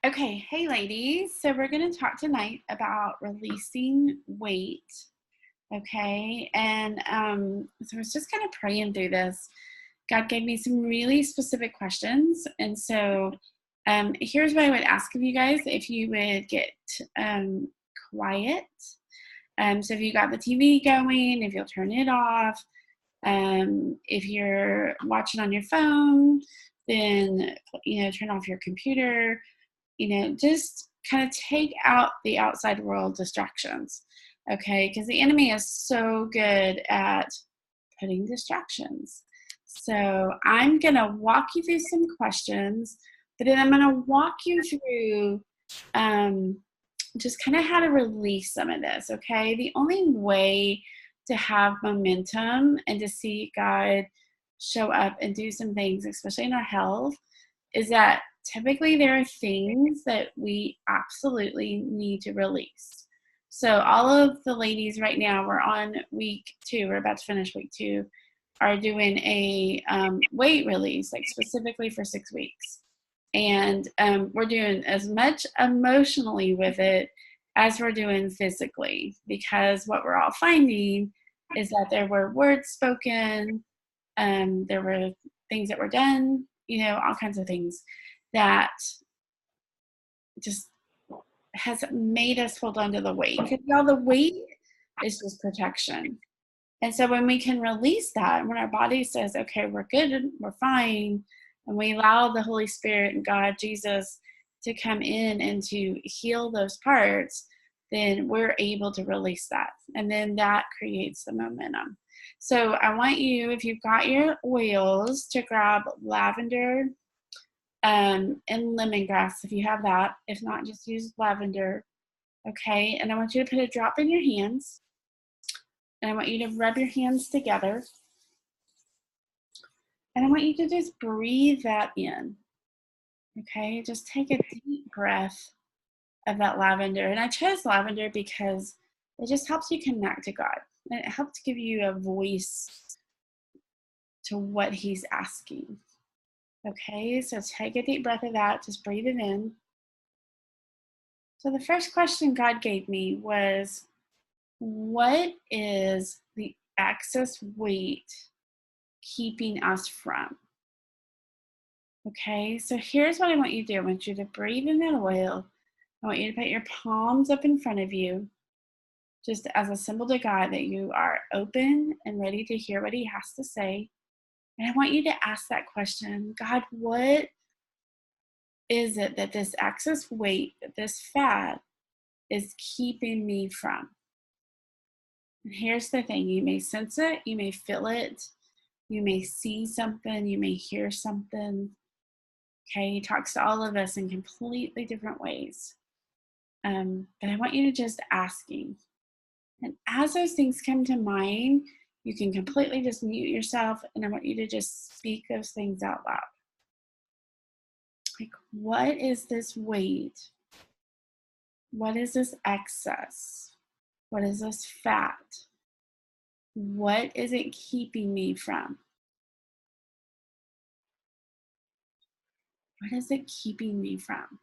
Okay, hey ladies. So we're going to talk tonight about releasing weight. Okay, and so I was just kind of praying through this. God gave me some really specific questions, and so here's what I would ask of you guys: if you would get quiet. So if you got the TV going, if you'll turn it off. If you're watching on your phone, then turn off your computer. Just kind of take out the outside world distractions, okay? Because the enemy is so good at putting distractions. So I'm going to walk you through some questions, but then I'm going to walk you through just kind of how to release some of this, okay? The only way to have momentum and to see God show up and do some things, especially in our health, is that typically there are things that we absolutely need to release. So all of the ladies right now, we're on week 2, we're about to finish week 2, are doing a weight release, like specifically for 6 weeks. And we're doing as much emotionally with it as we're doing physically, because what we're all finding is that there were words spoken, there were things that were done, all kinds of things that just has made us hold on to the weight. Because all the weight is just protection. And so when we can release that, when our body says, okay, we're good, we're fine, and we allow the Holy Spirit and God, Jesus, to come in and to heal those parts, then we're able to release that. And then that creates the momentum. So I want you, if you've got your oils, to grab lavender and lemongrass if you have that. If not, just use lavender. Okay, and I want you to put a drop in your hands. And I want you to rub your hands together. And I want you to just breathe that in. Okay, just take a deep breath of that lavender. And I chose lavender because it just helps you connect to God. And it helps give you a voice to what He's asking. Okay, so take a deep breath of that. Just breathe it in. So the first question God gave me was, what is the excess weight keeping us from? Okay, so here's what I want you to do. I want you to breathe in that oil. I want you to put your palms up in front of you, just as a symbol to God that you are open and ready to hear what He has to say. And I want you to ask that question, God, what is it that this excess weight, that this fat is keeping me from? And here's the thing, you may sense it, you may feel it, you may see something, you may hear something. Okay, He talks to all of us in completely different ways. But I want you to just asking. And as those things come to mind, you can completely just mute yourself, and I want you to just speak those things out loud. Like, what is this weight? What is this excess? What is this fat? What is it keeping me from? What is it keeping me from?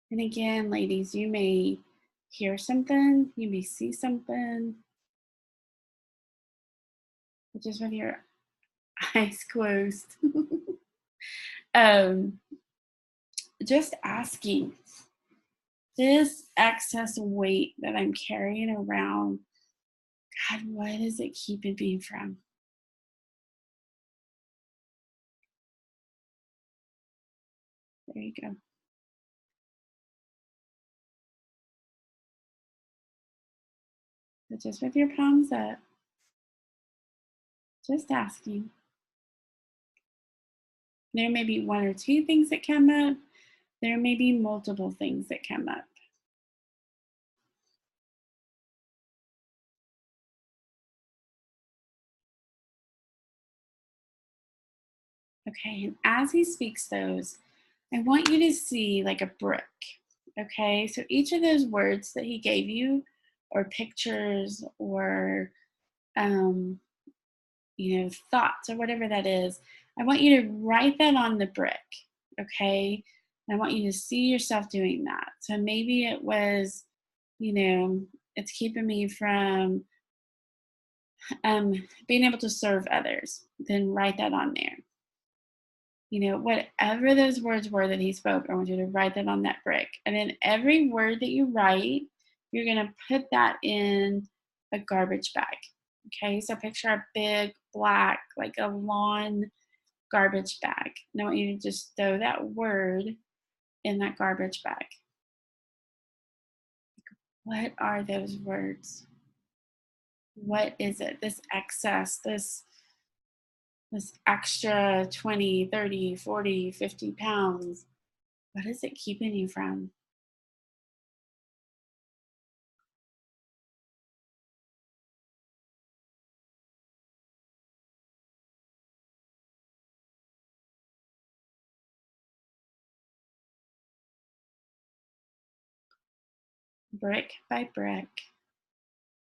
And again, ladies, you may hear something, you may see something, just with your eyes closed. um, just asking, this excess weight that I'm carrying around, God, what is it keeping me from? There you go. So just with your palms up, just asking. There may be one or two things that come up. There may be multiple things that come up. Okay, and as He speaks those, I want you to see like a brick. Okay, so each of those words that he gave you, or pictures, or um, thoughts, or whatever that is, I want you to write that on the brick. Okay, and I want you to see yourself doing that. So maybe it was, it's keeping me from being able to serve others. Then write that on there. Whatever those words were that he spoke, I want you to write that on that brick. And then every word that you write, you're going to put that in a garbage bag. Okay, so picture a big black, like a lawn garbage bag. And I want you to just throw that word in that garbage bag. What are those words? What is it? This excess, this extra 20, 30, 40, 50 pounds. What is it keeping you from? Brick by brick,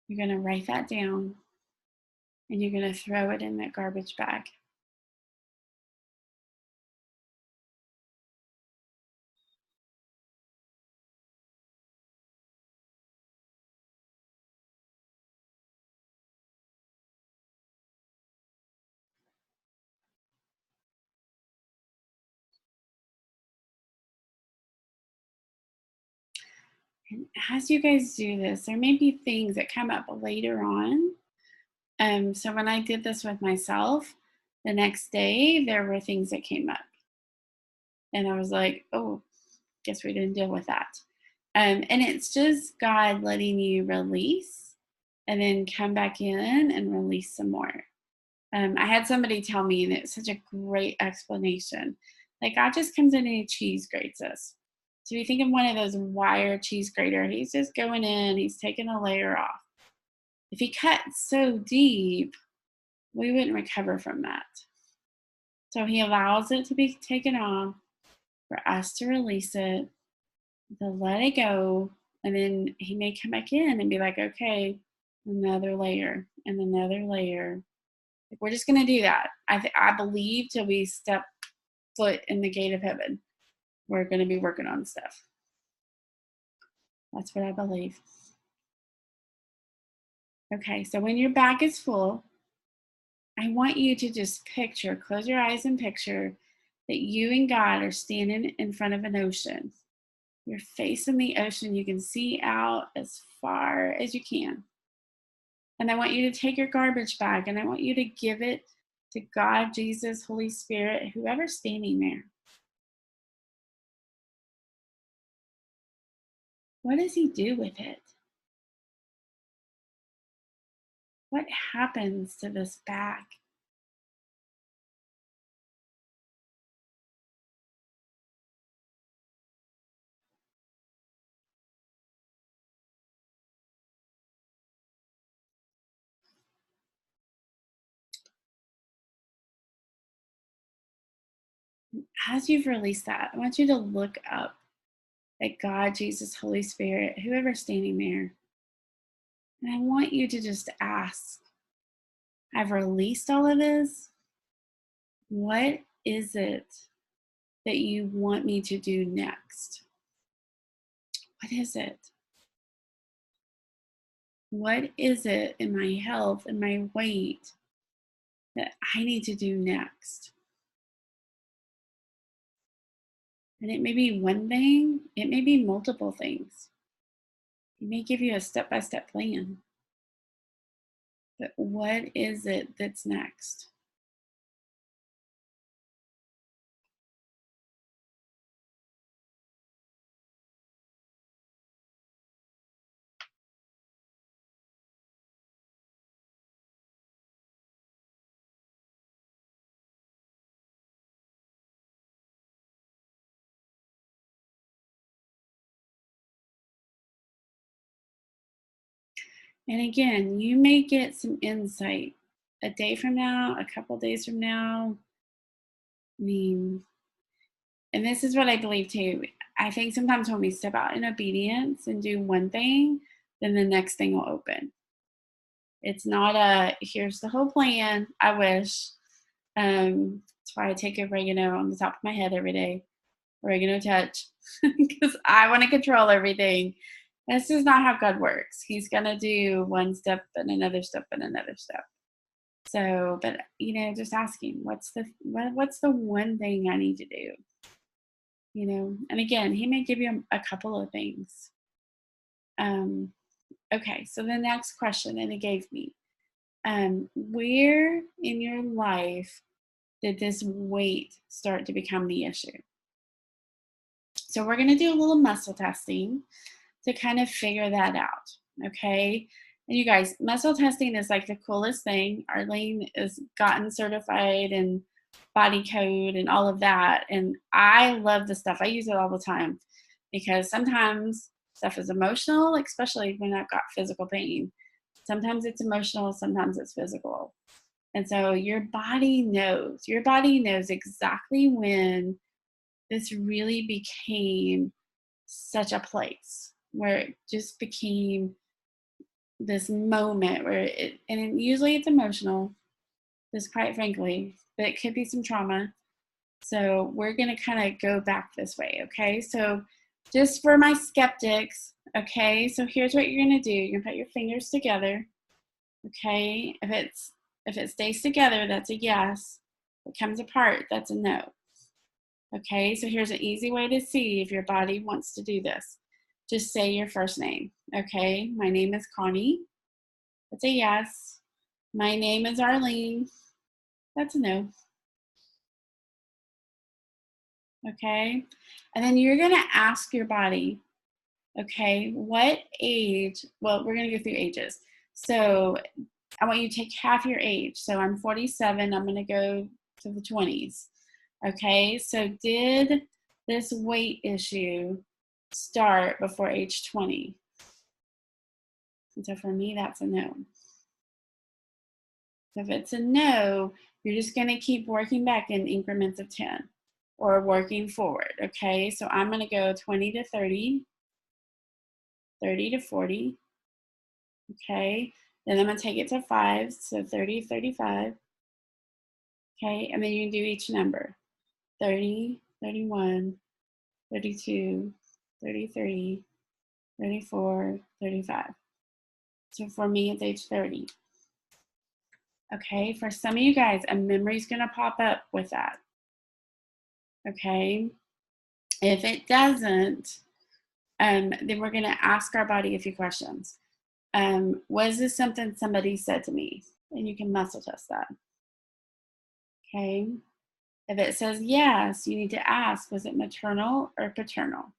you're going to write that down and you're going to throw it in that garbage bag. And as you guys do this, there may be things that come up later on. So when I did this with myself, the next day there were things that came up. And I was like, oh, guess we didn't deal with that. And it's just God letting you release and then come back in and release some more. I had somebody tell me, and it's such a great explanation. Like God just comes in and he cheese grates us. So if you think of one of those wire cheese grater, he's just going in, he's taking a layer off. If he cut so deep, we wouldn't recover from that. So he allows it to be taken off for us to release it, to let it go, and then he may come back in and be like, okay, another layer and another layer. Like, we're just going to do that. I believe till we step foot in the gate of heaven, we're going to be working on stuff. That's what I believe. Okay, so when your bag is full, I want you to just picture, close your eyes and picture that you and God are standing in front of an ocean. You're facing the ocean. You can see out as far as you can. And I want you to take your garbage bag and I want you to give it to God, Jesus, Holy Spirit, whoever's standing there. What does he do with it? What happens to this bag? As you've released that, I want you to look up at God, Jesus, Holy Spirit, whoever's standing there. And I want you to just ask, I've released all of this. What is it that you want me to do next? What is it? What is it in my health and my weight that I need to do next? And it may be one thing, it may be multiple things. He may give you a step by step plan. But what is it that's next? And again, you may get some insight a day from now, a couple days from now. I mean, and this is what I believe too. I think sometimes when we step out in obedience and do one thing, then the next thing will open. It's not here's the whole plan. I wish. That's why I take oregano on the top of my head every day. Oregano touch. Because I want to control everything. This is not how God works. He's going to do one step and another step and another step. So, but just asking, what's the one thing I need to do? And again, he may give you a couple of things. Okay, so the next question that he gave me, where in your life did this weight start to become the issue? So we're going to do a little muscle testing to kind of figure that out, okay? And you guys, muscle testing is like the coolest thing. Arlene has gotten certified in body code and all of that. And I love this stuff. I use it all the time because sometimes stuff is emotional, especially when I've got physical pain. Sometimes it's emotional, sometimes it's physical. And so your body knows exactly when this really became such a place where it just became this moment where usually it's emotional, just quite frankly, but it could be some trauma. So we're going to kind of go back this way, okay? So just for my skeptics, okay, so here's what you're going to do. You're going to put your fingers together, okay? If it stays together, that's a yes. If it comes apart, that's a no. Okay, so here's an easy way to see if your body wants to do this. Just say your first name. Okay, my name is Connie. That's a yes. My name is Arlene. That's a no. Okay, and then you're going to ask your body, okay, what age? Well, we're going to go through ages. So I want you to take half your age. So I'm 47. I'm going to go to the 20s. Okay, so did this weight issue start before age 20? And so for me, that's a no. So if it's a no, you're just going to keep working back in increments of 10 or working forward. Okay, so I'm going to go 20 to 30, 30 to 40. Okay, then I'm going to take it to 5, so 30, 35. Okay, and then you can do each number. 30, 31, 32, 33, 34, 35. So for me, it's age 30. Okay, for some of you guys, a memory is going to pop up with that. Okay, if it doesn't, then we're going to ask our body a few questions. Was this something somebody said to me? And you can muscle test that. Okay, if it says yes, you need to ask, was it maternal or paternal?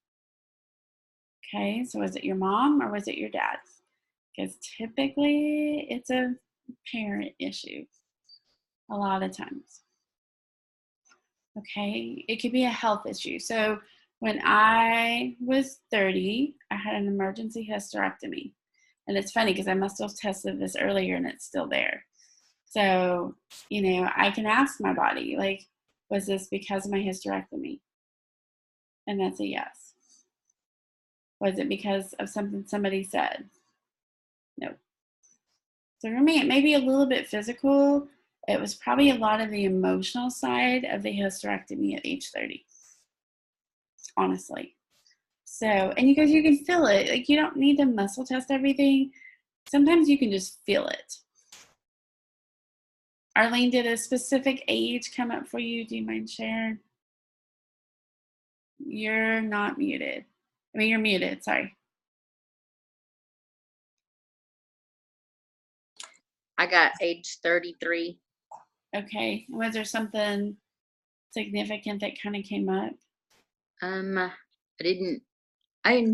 Okay, so was it your mom or was it your dad? Because typically it's a parent issue a lot of times. Okay, it could be a health issue. So when I was 30, I had an emergency hysterectomy. And it's funny because I must have tested this earlier and it's still there. So, I can ask my body, like, was this because of my hysterectomy? And that's a yes. Was it because of something somebody said? No. So for me, it may be a little bit physical. It was probably a lot of the emotional side of the hysterectomy at age 30, honestly. So, and you guys, you can feel it. Like, you don't need to muscle test everything. Sometimes you can just feel it. Arlene, did a specific age come up for you? Do you mind sharing? You're not muted. I mean, you're muted, sorry. I got age 33. Okay. Was there something significant that kind of came up? I didn't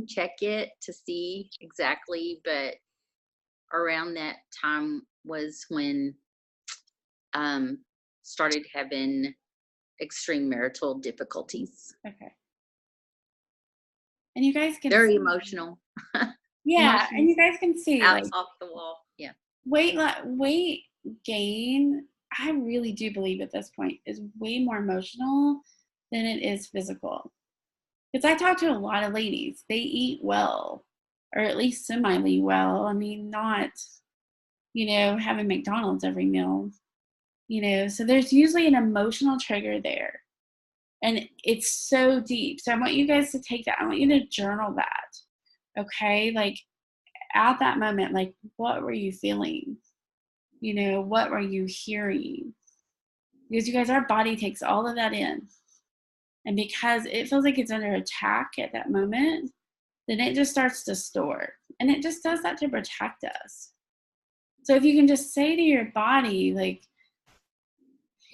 check it to see exactly, but around that time was when started having extreme marital difficulties. Okay. And you guys can very see, emotional. yeah, Emotions and you guys can see out like off the wall. Yeah. Weight gain, I really do believe at this point is way more emotional than it is physical. Because I talk to a lot of ladies, they eat well, or at least semi well. I mean, not, having McDonald's every meal, so there's usually an emotional trigger there. And it's so deep. So I want you guys to take that. I want you to journal that. Okay. Like at that moment, like what were you feeling? What were you hearing? Because you guys, our body takes all of that in. And because it feels like it's under attack at that moment, then it just starts to store. And it just does that to protect us. So if you can just say to your body, like,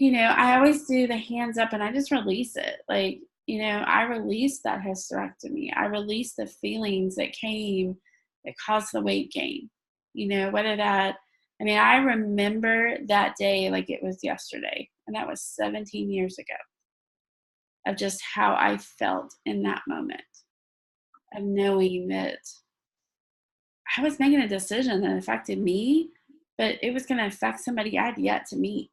I always do the hands up and I just release it. Like, I release that hysterectomy. I release the feelings that came that caused the weight gain. Whether that, I remember that day like it was yesterday. And that was 17 years ago of just how I felt in that moment of knowing that I was making a decision that affected me, but it was going to affect somebody I'd yet to meet.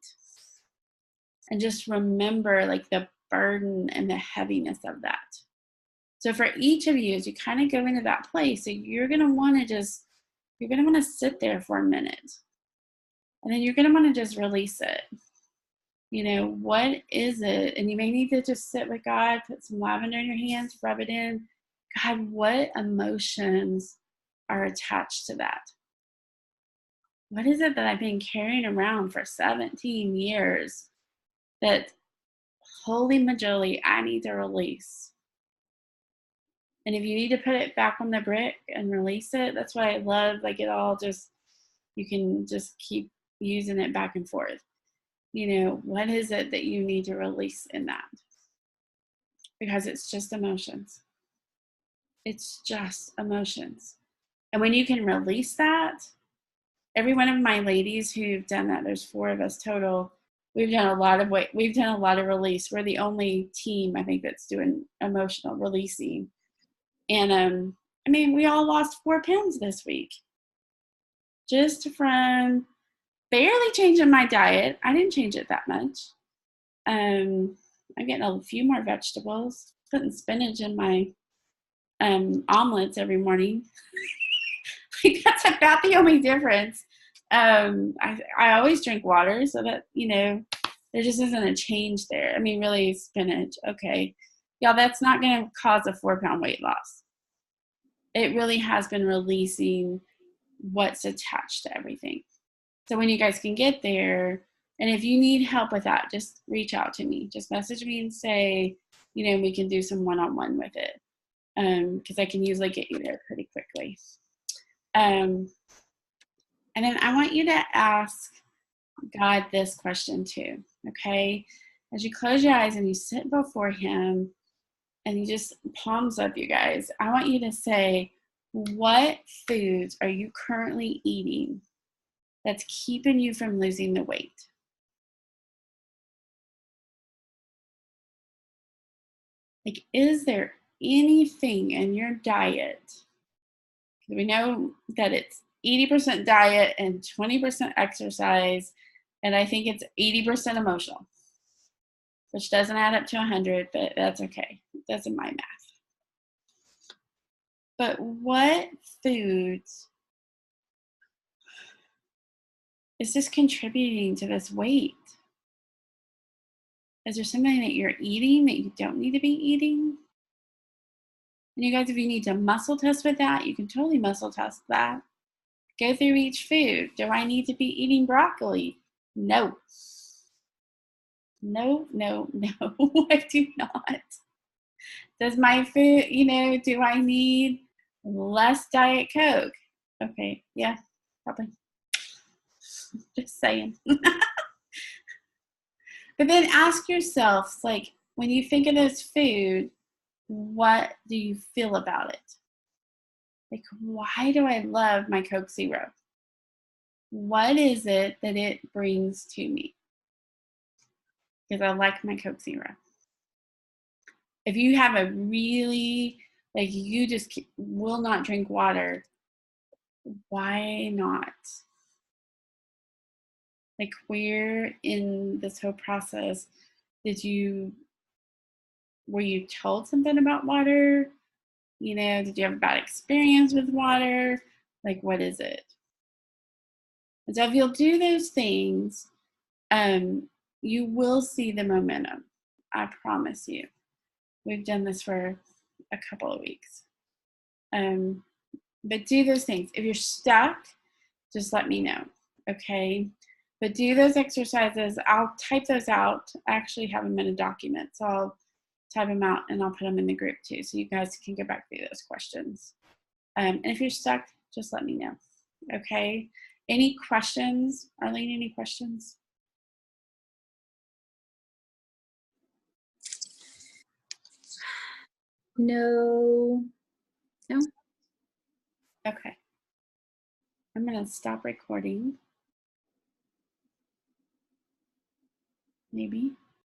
And just remember like the burden and the heaviness of that. So for each of you, as you kind of go into that place, so you're going to want to sit there for a minute. And then you're going to want to just release it. What is it? And you may need to just sit with God, put some lavender in your hands, rub it in. God, what emotions are attached to that? What is it that I've been carrying around for 17 years that, holy majoli, I need to release? And if you need to put it back on the brick and release it, that's what I love. Like it all just, you can just keep using it back and forth. What is it that you need to release in that? Because it's just emotions. It's just emotions. And when you can release that, every one of my ladies who've done that, there's 4 of us total, we've done a lot of release. We're the only team, I think, that's doing emotional releasing. And we all lost 4 pounds this week. Just from barely changing my diet. I didn't change it that much. I'm getting a few more vegetables, putting spinach in my omelets every morning. Like that's about the only difference. I always drink water, so that there just isn't a change there. Really, spinach, okay, y'all, that's not going to cause a 4-pound weight loss. It really has been releasing what's attached to everything. So when you guys can get there, and if you need help with that, just reach out to me. Just message me and say, we can do some one-on-one with it, because I can usually get you there pretty quickly. And then I want you to ask God this question too, okay? As you close your eyes and you sit before him and you just palms up, you guys, I want you to say, what foods are you currently eating that's keeping you from losing the weight? Like, is there anything in your diet? We know that it's 80% diet and 20% exercise, and I think it's 80% emotional, which doesn't add up to 100, but that's okay. That's in my math. But what foods is this contributing to this weight? Is there something that you're eating that you don't need to be eating? And you guys, if you need to muscle test with that, you can totally muscle test that. Go through each food. Do I need to be eating broccoli? No. No, no, no, I do not. Does my food, do I need less Diet Coke? Okay, yeah, probably. Just saying. But then ask yourself, like, when you think of this food, what do you feel about it? Like, why do I love my Coke Zero? What is it that it brings to me? Because I like my Coke Zero. If you have a really, like, you just will not drink water, why not? Like, where in this whole process did you were you told something about water? You know, did you have a bad experience with water? Like, what is it? And so if you'll do those things, you will see the momentum. I promise you. We've done this for a couple of weeks. But do those things. If you're stuck, just let me know, okay? But do those exercises. I'll type those out. I actually have them in a document, so I'll type them out and I'll put them in the group too, so you guys can go back through those questions. And if you're stuck, just let me know, okay? Any questions? Arlene, any questions? No. No. Okay. I'm going to stop recording. Maybe.